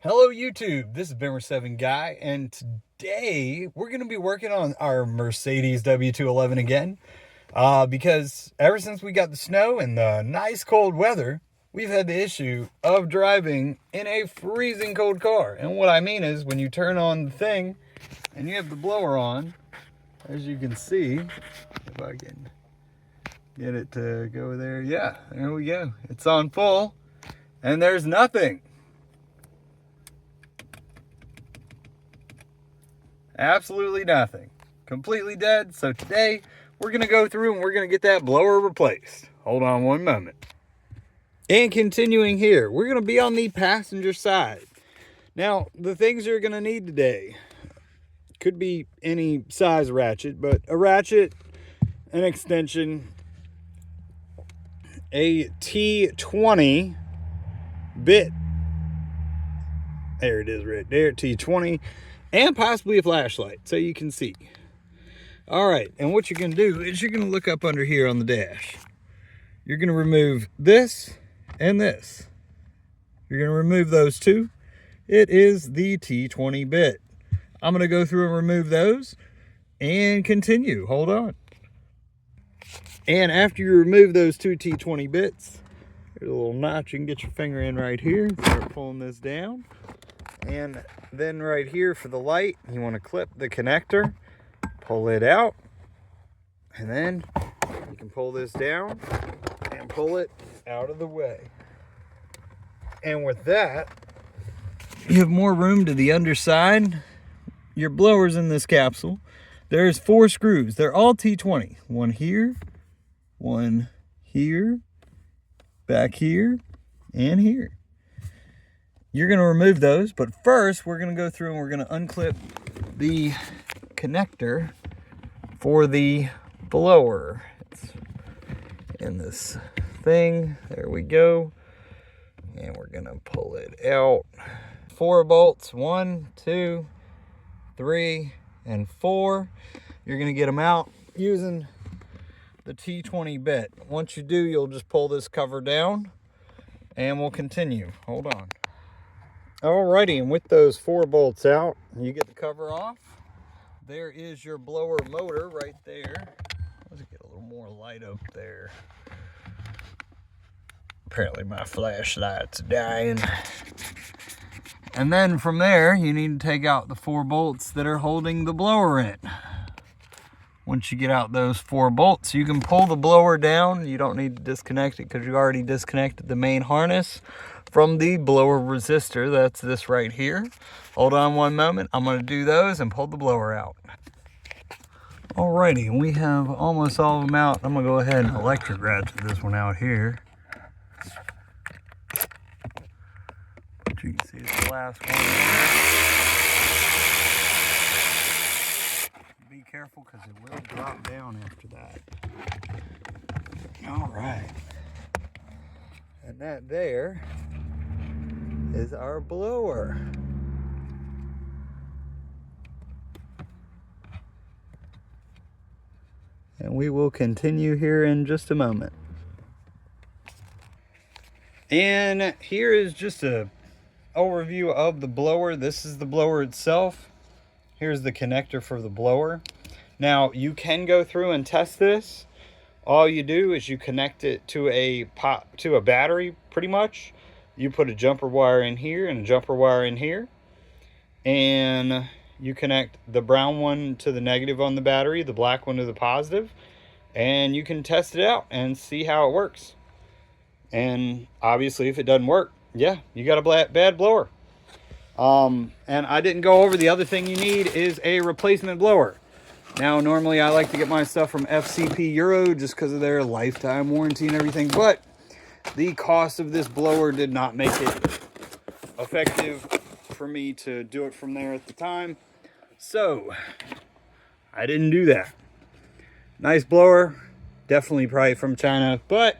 Hello YouTube, this is Bimmer7 Guy, and today we're going to be working on our Mercedes W211 again, because ever since we got the snow and the nice cold weather, we've had the issue of driving in a freezing cold car. And what I mean is, when you turn on the thing and you have the blower on, as you can see, if I can get it to go there, yeah, there we go, it's on full, and there's nothing. Absolutely nothing. Completely dead. So today we're going to go through and we're going to get that blower replaced. Hold on one moment. And continuing here, we're going to be on the passenger side. Now, the things you're going to need today could be any size ratchet, but a ratchet, an extension, a T20 bit. There it is right there, T20. And possibly a flashlight so you can see. All right, and what you're gonna do is you're gonna look up under here on the dash. You're gonna remove this and this. You're gonna remove those two. It is the T20 bit. I'm gonna go through and remove those and continue. Hold on. And after you remove those two T20 bits, there's a little notch you can get your finger in right here. Start pulling this down. And then right here for the light, you want to clip the connector, pull it out, and then you can pull this down and pull it out of the way. And with that, you have more room to the underside. Your blower's in this capsule. There's 4 screws. They're all T20. One here, back here, and here. You're going to remove those, but first we're going to go through and we're going to unclip the connector for the blower. It's in this thing. There we go. And we're going to pull it out. 4 bolts, 1, 2, 3, and 4. You're going to get them out using the T20 bit. Once you do, you'll just pull this cover down and we'll continue. Hold on. Alrighty, and with those 4 bolts out, you get the cover off. There is your blower motor right there. Let's get a little more light up there. Apparently my flashlight's dying. And then from there, you need to take out the 4 bolts that are holding the blower in. Once you get out those 4 bolts, you can pull the blower down. You don't need to disconnect it because you already disconnected the main harness from the blower resistor. That's this right here. Hold on one moment. I'm going to do those and pull the blower out. Alrighty, we have almost all of them out. I'm going to go ahead and electric ratchet this one out here. But you can see it's the last one there. Be careful because it will drop down after that. Alright. And that there is our blower. And we will continue here in just a moment. And here is just a overview of the blower. This is the blower itself. Here's the connector for the blower. Now you can go through and test this. All you do is you connect it to a battery pretty much. You put a jumper wire in here and a jumper wire in here. And you connect the brown one to the negative on the battery, the black one to the positive. And you can test it out and see how it works. And obviously if it doesn't work, yeah, you got a bad blower. And I didn't go over the other thing you need is a replacement blower. Now, normally I like to get my stuff from FCP Euro just because of their lifetime warranty and everything. But the cost of this blower did not make it effective for me to do it from there at the time. So, I didn't do that. Nice blower. Definitely probably from China. But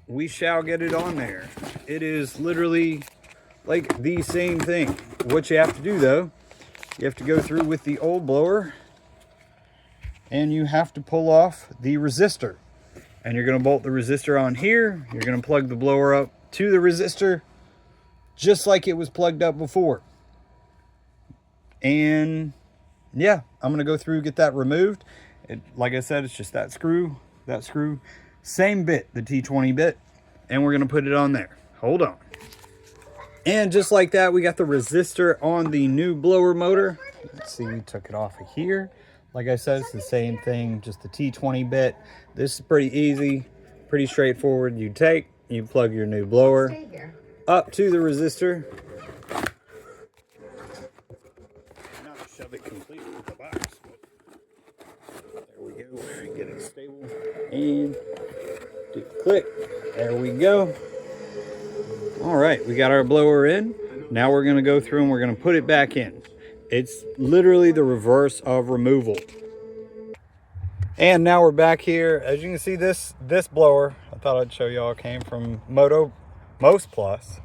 we shall get it on there. It is literally like the same thing. What you have to do though, you have to go through with the old blower and you have to pull off the resistor. And you're going to bolt the resistor on here. You're going to plug the blower up to the resistor just like it was plugged up before. And yeah, I'm gonna go through, get that removed. Like I said, it's just that screw, same bit, the T20 bit, and we're gonna put it on there. Hold on. And just like that, we got the resistor on the new blower motor. Let's see, we took it off of here. Like I said, it's the same thing, just the T20 bit. This is pretty easy, pretty straightforward. You plug your new blower up to the resistor. Not to shove it completely with the box, but there we go. Get it stable and do the click. There we go. All right, we got our blower in. Now we're gonna go through and we're gonna put it back in. It's literally the reverse of removal. And now we're back here. As you can see, this blower, I thought I'd show y'all, came from Most Plus.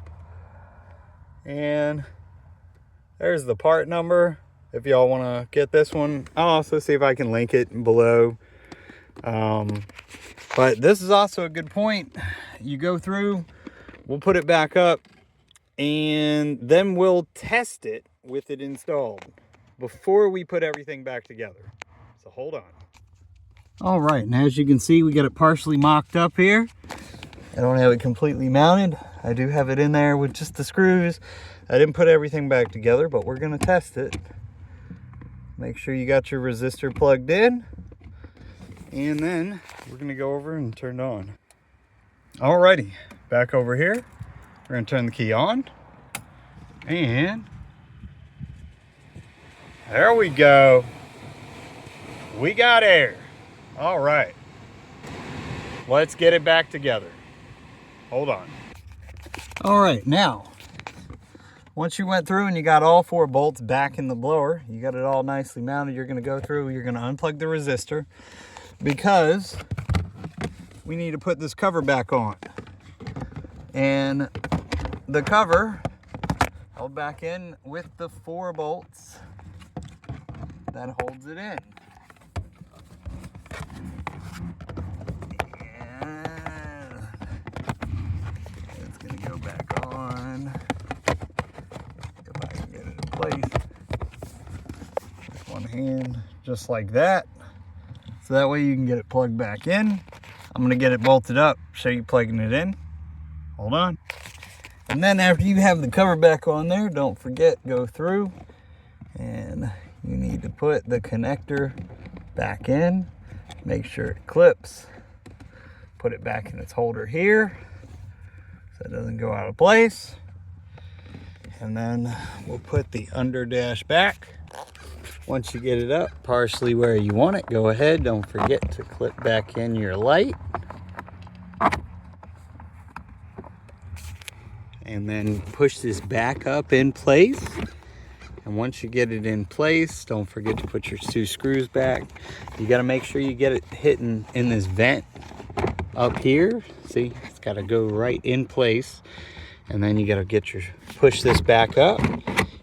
And there's the part number if y'all want to get this one. I'll also see if I can link it below. But this is also a good point. You go through, we'll put it back up, and then we'll test it with it installed before we put everything back together. So hold on. All right, and as you can see, we got it partially mocked up here. I don't have it completely mounted. I do have it in there with just the screws. I didn't put everything back together, but we're gonna test it. Make sure you got your resistor plugged in, and then we're gonna go over and turn it on. Alrighty, back over here. We're gonna turn the key on, and there we go. We got air. All right, let's get it back together. Hold on. All right, now, once you went through and you got all 4 bolts back in the blower, you got it all nicely mounted, you're gonna go through, you're gonna unplug the resistor, because we need to put this cover back on. And the cover held back in with the 4 bolts that holds it in. And it's gonna go back on. If I can get it in place. With one hand, just like that. So that way you can get it plugged back in. I'm gonna get it bolted up, show you plugging it in. Hold on. And then after you have the cover back on there, don't forget, go through and you need to put the connector back in. Make sure it clips. Put it back in its holder here so it doesn't go out of place. And then we'll put the under dash back. Once you get it up partially where you want it, go ahead. Don't forget to clip back in your light. And then push this back up in place. And once you get it in place, don't forget to put your 2 screws back. You got to make sure you get it hitting in this vent up here. See, it's got to go right in place. And then you got to push this back up,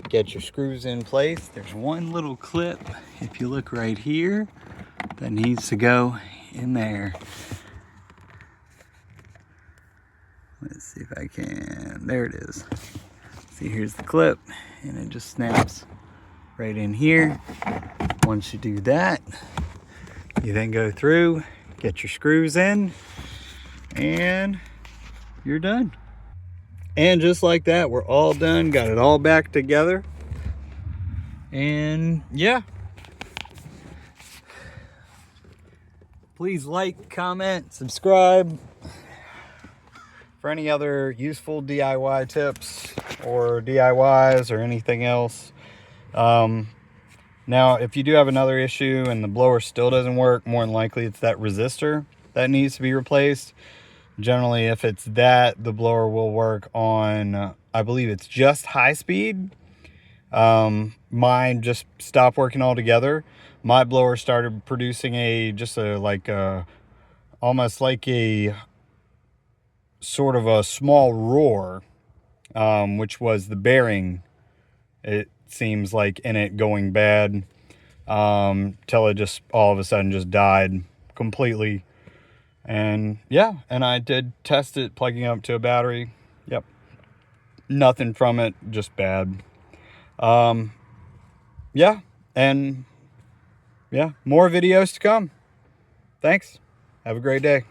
get your screws in place. There's one little clip, if you look right here, that needs to go in there. Let's see if I can. There it is. See, here's the clip, and it just snaps right in here. Once you do that, you then go through, get your screws in, and you're done. And just like that, we're all done. Got it all back together. And yeah. Please like, comment, subscribe for any other useful DIY tips or DIYs or anything else. Now, if you do have another issue and the blower still doesn't work, more than likely it's that resistor that needs to be replaced. Generally, if it's that, the blower will work on, I believe it's just high speed. Mine just stopped working altogether. My blower started producing almost like a sort of a small roar, which was the bearing, it seems like, in it going bad, till it just all of a sudden just died completely. And yeah, and I did test it plugging up to a battery. Yep, Nothing from it, just bad. Yeah, and yeah, more videos to come. Thanks. Have a great day.